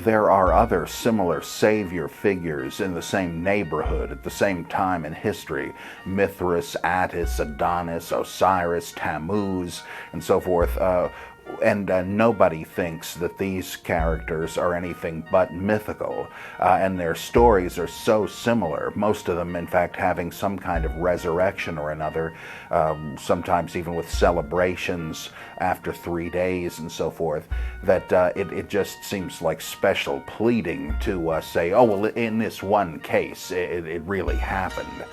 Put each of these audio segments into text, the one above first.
there are other similar savior figures in the same neighborhood at the same time in history. Mithras, Attis, Adonis, Osiris, Tammuz, and so forth. And nobody thinks that these characters are anything but mythical, and their stories are so similar, most of them in fact having some kind of resurrection or another, sometimes even with celebrations after 3 days and so forth, that it just seems like special pleading to say, oh, well, in this one case, it really happened.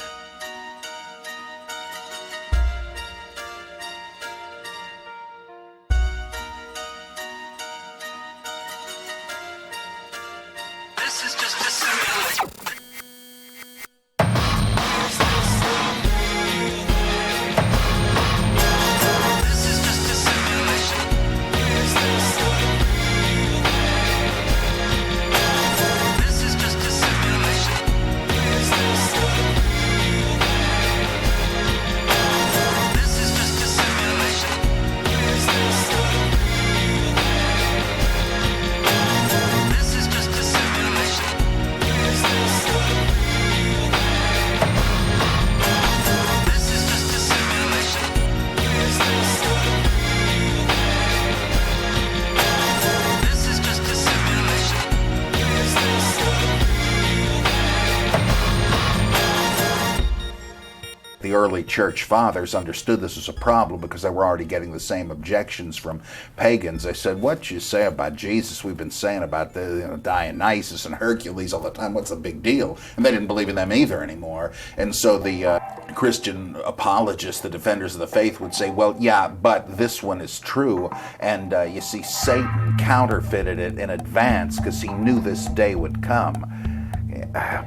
The early church fathers understood this was a problem because they were already getting the same objections from pagans. They said, what you say about Jesus, we've been saying about the Dionysus and Hercules all the time, what's the big deal? And they didn't believe in them either anymore. And so the Christian apologists, the defenders of the faith, would say, well, yeah, but this one is true. And you see, Satan counterfeited it in advance because he knew this day would come.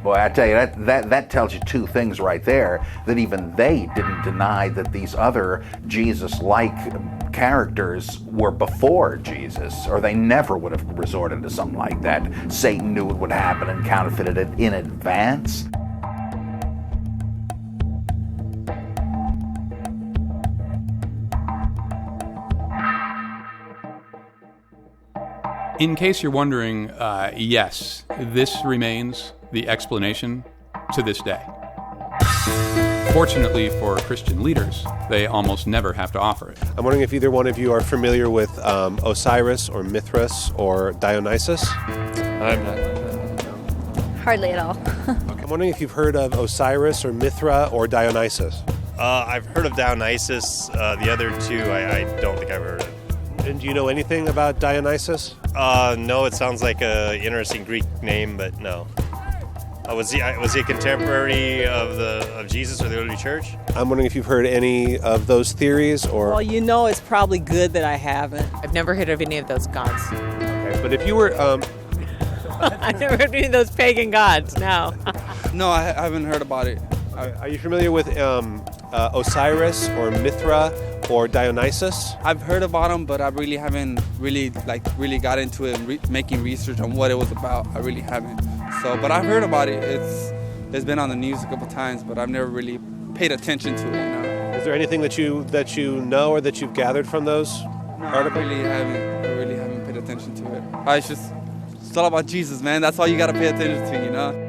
Boy, I tell you, that tells you two things right there, that even they didn't deny that these other Jesus-like characters were before Jesus, or they never would have resorted to something like that. Satan knew it would happen and counterfeited it in advance. In case you're wondering, yes, this remains the explanation to this day. Fortunately for Christian leaders, they almost never have to offer it. I'm wondering if either one of you are familiar with Osiris or Mithras or Dionysus? I'm not. Hardly at all. Okay. I'm wondering if you've heard of Osiris or Mithra or Dionysus? I've heard of Dionysus. The other two, I don't think I've heard of. And do you know anything about Dionysus? No, it sounds like an interesting Greek name, but no. Was he a contemporary of Jesus or the early church? I'm wondering if you've heard any of those theories, or... Well, you know, it's probably good that I haven't. I've never heard of any of those gods. Okay, but if you were... I've never heard of any of those pagan gods, no. No, I haven't heard about it. Are you familiar with Osiris or Mithra or Dionysus? I've heard about them, but I really haven't really got into it and making research on what it was about. I really haven't. So, but I've heard about it. It's been on the news a couple times, but I've never really paid attention to it. You know? Is there anything that you know or that you've gathered from those articles? I really haven't paid attention to it. It's all about Jesus, man. That's all you got to pay attention to, you know.